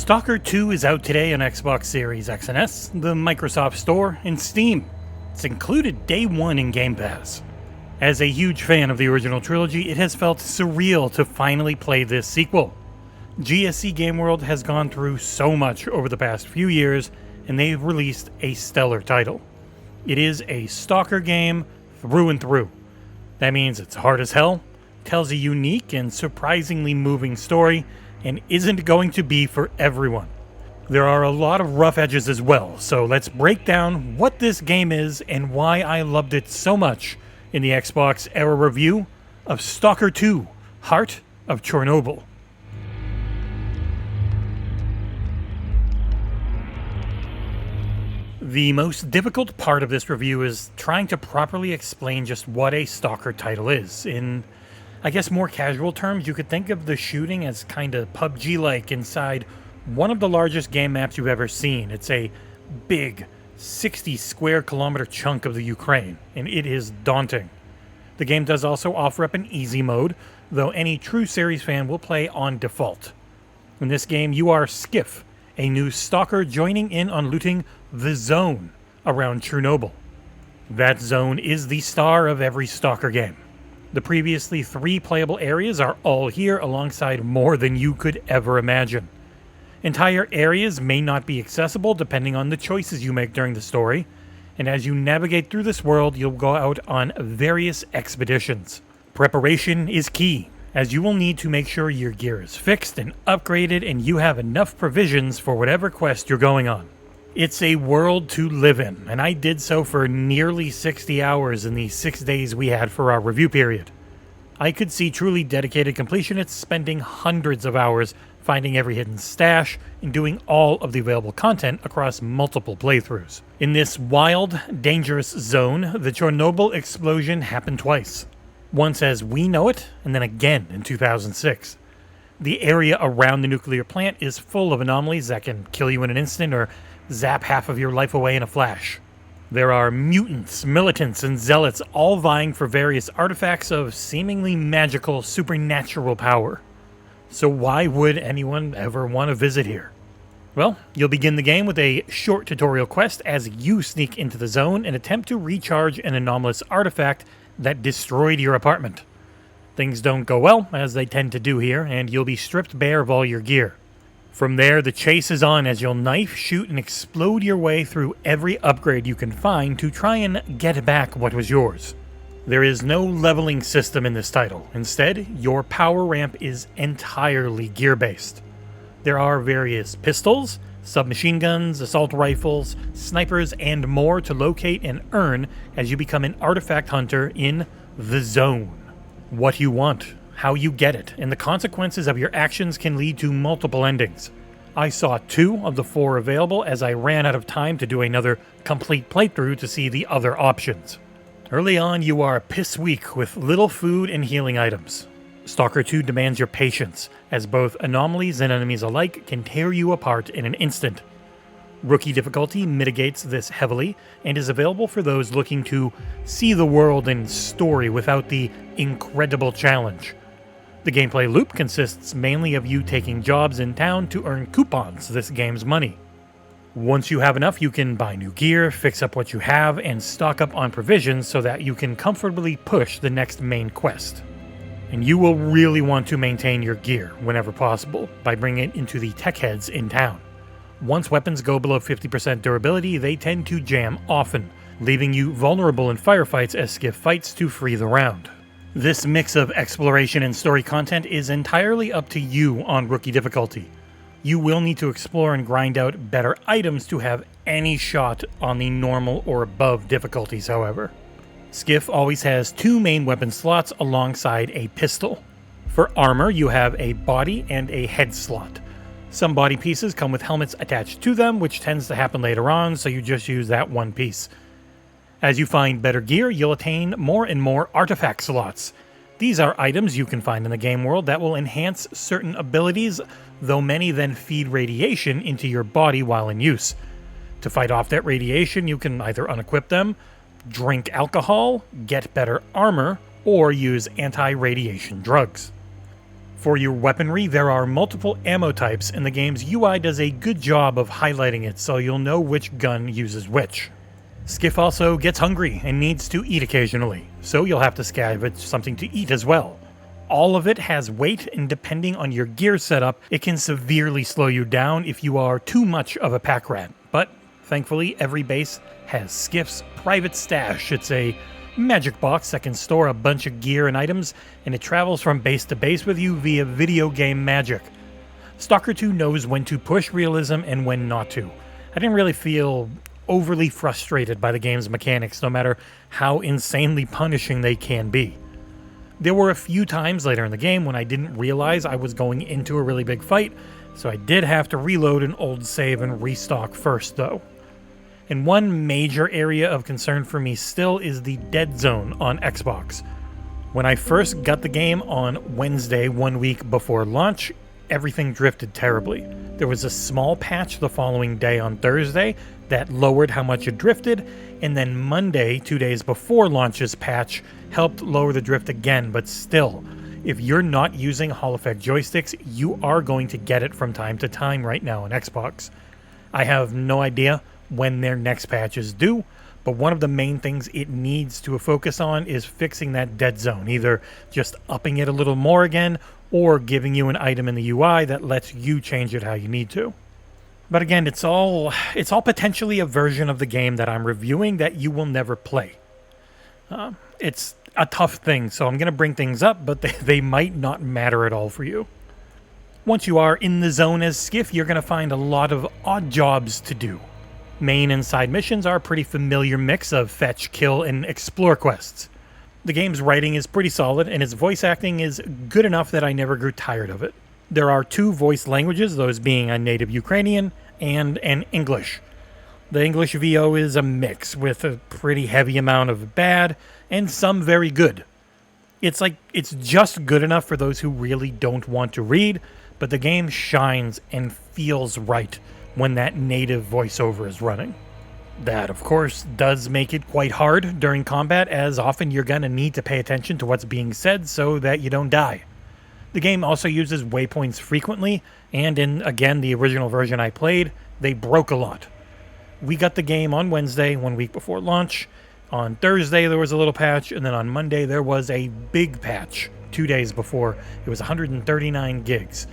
Stalker 2 is out today on Xbox Series X and S, the Microsoft Store, and Steam. It's included day one in Game Pass. As a huge fan of the original trilogy, it has felt surreal to finally play this sequel. GSC Game World has gone through so much over the past few years, and they've released a stellar title. It is a Stalker game through and through. That means it's hard as hell, tells a unique and surprisingly moving story, and isn't going to be for everyone. There are a lot of rough edges as well, so let's break down what this game is and why I loved it so much in the XboxEra review of Stalker 2: Heart of Chornobyl. The most difficult part of this review is trying to properly explain just what a Stalker title is. In, I guess, more casual terms, you could think of the shooting as kind of PUBG-like inside one of the largest game maps you've ever seen. It's a big 60 square kilometer chunk of the Ukraine, and it is daunting. The game does also offer up an easy mode, though any true series fan will play on default. In this game, you are Skiff, a new stalker joining in on looting the zone around Chernobyl. That zone is the star of every Stalker game. The previously 3 playable areas are all here alongside more than you could ever imagine. Entire areas may not be accessible depending on the choices you make during the story, and as you navigate through this world, you'll go out on various expeditions. Preparation is key, as you will need to make sure your gear is fixed and upgraded and you have enough provisions for whatever quest you're going on. It's a world to live in, and I did so for nearly 60 hours in the 6 days we had for our review period. I could see truly dedicated completionists spending hundreds of hours finding every hidden stash and doing all of the available content across multiple playthroughs. In this wild, dangerous zone, the Chernobyl explosion happened twice. Once as we know it, and then again in 2006. The area around the nuclear plant is full of anomalies that can kill you in an instant or zap half of your life away in a flash. There are mutants, militants, and zealots all vying for various artifacts of seemingly magical, supernatural power. So why would anyone ever want to visit here? Well, you'll begin the game with a short tutorial quest as you sneak into the zone and attempt to recharge an anomalous artifact that destroyed your apartment. Things don't go well, as they tend to do here, and you'll be stripped bare of all your gear. From there, the chase is on as you'll knife, shoot, and explode your way through every upgrade you can find to try and get back what was yours. There is no leveling system in this title. Instead, your power ramp is entirely gear-based. There are various pistols, submachine guns, assault rifles, snipers, and more to locate and earn as you become an artifact hunter in the zone. What you want, how you get it, and the consequences of your actions can lead to multiple endings. I saw 2 of the 4 available as I ran out of time to do another complete playthrough to see the other options. Early on, you are piss weak with little food and healing items. Stalker 2 demands your patience, as both anomalies and enemies alike can tear you apart in an instant. Rookie difficulty mitigates this heavily and is available for those looking to see the world and story without the incredible challenge. The gameplay loop consists mainly of you taking jobs in town to earn coupons, this game's money. Once you have enough, you can buy new gear, fix up what you have, and stock up on provisions so that you can comfortably push the next main quest. And you will really want to maintain your gear whenever possible by bringing it into the tech heads in town. Once weapons go below 50% durability, they tend to jam often, leaving you vulnerable in firefights as Skiff fights to free the round. This mix of exploration and story content is entirely up to you on rookie difficulty. You will need to explore and grind out better items to have any shot on the normal or above difficulties, however. Skiff always has 2 main weapon slots alongside a pistol. For armor, you have a body and a head slot. Some body pieces come with helmets attached to them, which tends to happen later on, so you just use that one piece. As you find better gear, you'll attain more and more artifact slots. These are items you can find in the game world that will enhance certain abilities, though many then feed radiation into your body while in use. To fight off that radiation, you can either unequip them, drink alcohol, get better armor, or use anti-radiation drugs. For your weaponry, there are multiple ammo types, and the game's UI does a good job of highlighting it so you'll know which gun uses which. Skiff also gets hungry and needs to eat occasionally, so you'll have to scavenge something to eat as well. All of it has weight, and depending on your gear setup, it can severely slow you down if you are too much of a pack rat. But thankfully, every base has Skiff's private stash. It's a magic box that can store a bunch of gear and items, and it travels from base to base with you via video game magic. Stalker 2 knows when to push realism and when not to. I didn't really feel overly frustrated by the game's mechanics, no matter how insanely punishing they can be. There were a few times later in the game when I didn't realize I was going into a really big fight, so I did have to reload an old save and restock first though. And one major area of concern for me still is the dead zone on Xbox. When I first got the game on Wednesday, 1 week before launch, everything drifted terribly. There was a small patch the following day on Thursday that lowered how much it drifted, and then Monday, 2 days before launch's patch, helped lower the drift again, but still, if you're not using Hall Effect joysticks, you are going to get it from time to time right now on Xbox. I have no idea when their next patch is due, but one of the main things it needs to focus on is fixing that dead zone, either just upping it a little more again, or giving you an item in the UI that lets you change it how you need to. But again, it's all potentially a version of the game that I'm reviewing that you will never play. It's a tough thing, so I'm going to bring things up, but they might not matter at all for you. Once you are in the zone as Skiff, you're going to find a lot of odd jobs to do. Main and side missions are a pretty familiar mix of fetch, kill, and explore quests. The game's writing is pretty solid, and its voice acting is good enough that I never grew tired of it. There are 2 voice languages, those being a native Ukrainian and an English. The English VO is a mix with a pretty heavy amount of bad and some very good. It's just good enough for those who really don't want to read, but the game shines and feels right when that native voiceover is running. That, of course, does make it quite hard during combat, as often you're going to need to pay attention to what's being said so that you don't die. The game also uses waypoints frequently, and in, again, the original version I played, they broke a lot. We got the game on Wednesday, 1 week before launch. On Thursday, there was a little patch, and then on Monday, there was a big patch 2 days before. It was 139 gigs.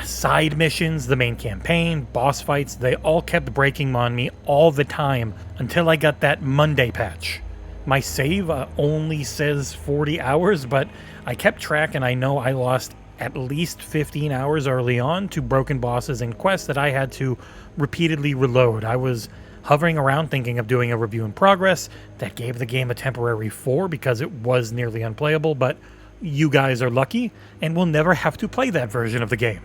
Side missions, the main campaign, boss fights, they all kept breaking on me all the time until I got that Monday patch. My save only says 40 hours, but I kept track and I know I lost at least 15 hours early on to broken bosses and quests that I had to repeatedly reload. I was hovering around thinking of doing a review in progress that gave the game a temporary 4 because it was nearly unplayable, but you guys are lucky and will never have to play that version of the game.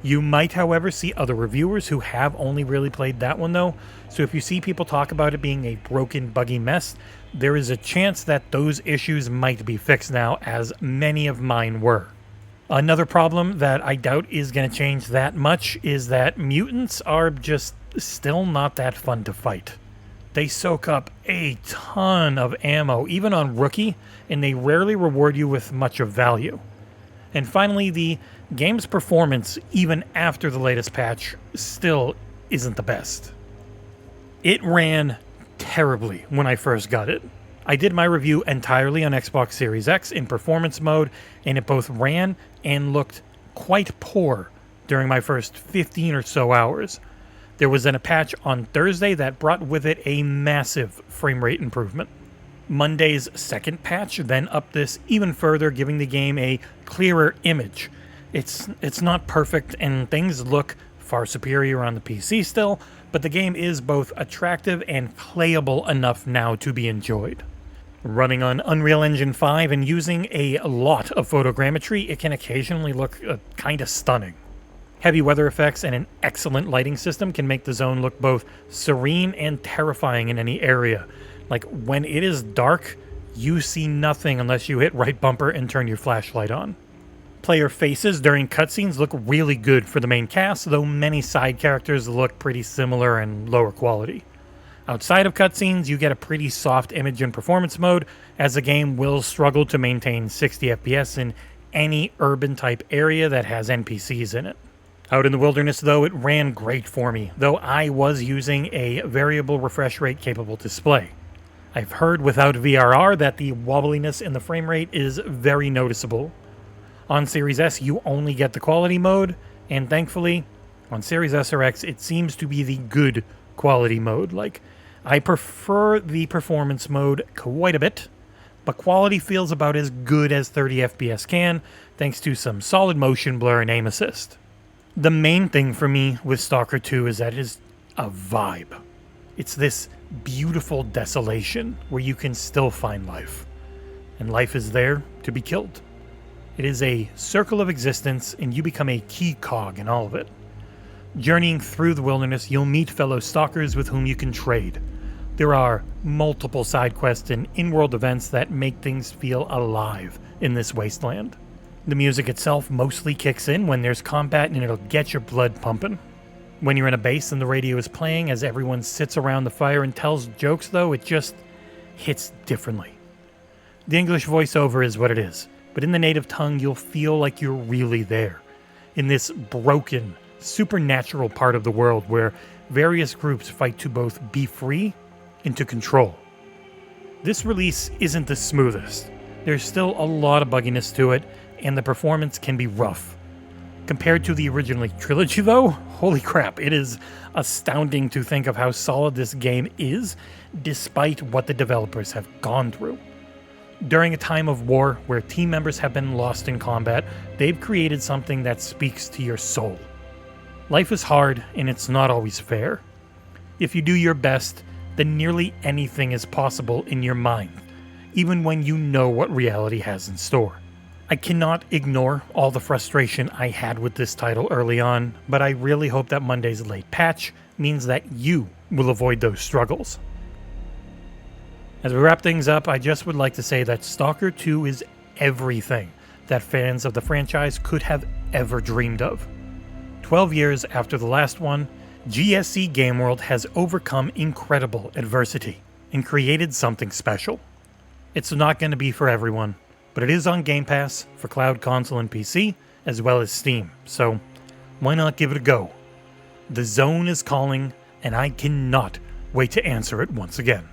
You might, however, see other reviewers who have only really played that one though, so if you see people talk about it being a broken, buggy mess, there is a chance that those issues might be fixed now, as many of mine were. Another problem that I doubt is going to change that much is that mutants are just still not that fun to fight. They soak up a ton of ammo, even on Rookie, and they rarely reward you with much of value. And finally, the game's performance, even after the latest patch, still isn't the best. It ran terribly when I first got it. I did my review entirely on Xbox Series X in performance mode, and it both ran and looked quite poor during my first 15 or so hours. There was then a patch on Thursday that brought with it a massive frame rate improvement. Monday's second patch then upped this even further, giving the game a clearer image. It's not perfect, and things look far superior on the PC still, but the game is both attractive and playable enough now to be enjoyed. Running on Unreal Engine 5 and using a lot of photogrammetry, it can occasionally look kind of stunning. Heavy weather effects and an excellent lighting system can make the zone look both serene and terrifying in any area. Like, when it is dark, you see nothing unless you hit right bumper and turn your flashlight on. Player faces during cutscenes look really good for the main cast, though many side characters look pretty similar and lower quality. Outside of cutscenes, you get a pretty soft image in performance mode, as the game will struggle to maintain 60 FPS in any urban type area that has NPCs in it. Out in the wilderness, though, it ran great for me, though I was using a variable refresh rate capable display. I've heard without VRR that the wobbliness in the frame rate is very noticeable. On Series S, you only get the quality mode, and thankfully, on Series S or X, it seems to be the good quality mode. Like, I prefer the performance mode quite a bit, but quality feels about as good as 30 FPS can, thanks to some solid motion blur and aim assist. The main thing for me with Stalker 2 is that it is a vibe. It's this beautiful desolation where you can still find life, and life is there to be killed. It is a circle of existence, and you become a key cog in all of it. Journeying through the wilderness, you'll meet fellow stalkers with whom you can trade. There are multiple side quests and in-world events that make things feel alive in this wasteland. The music itself mostly kicks in when there's combat, and it'll get your blood pumping. When you're in a base and the radio is playing as everyone sits around the fire and tells jokes, though, it just hits differently. The English voiceover is what it is, but in the native tongue, you'll feel like you're really there, in this broken, supernatural part of the world where various groups fight to both be free and to control. This release isn't the smoothest. There's still a lot of bugginess to it, and the performance can be rough. Compared to the original trilogy, though, holy crap, it is astounding to think of how solid this game is, despite what the developers have gone through. During a time of war where team members have been lost in combat, they've created something that speaks to your soul. Life is hard, and it's not always fair. If you do your best, then nearly anything is possible in your mind, even when you know what reality has in store. I cannot ignore all the frustration I had with this title early on, but I really hope that Monday's late patch means that you will avoid those struggles. As we wrap things up, I just would like to say that Stalker 2 is everything that fans of the franchise could have ever dreamed of. 12 years after the last one, GSC Game World has overcome incredible adversity and created something special. It's not going to be for everyone, but it is on Game Pass for cloud, console, and PC, as well as Steam, so why not give it a go? The Zone is calling, and I cannot wait to answer it once again.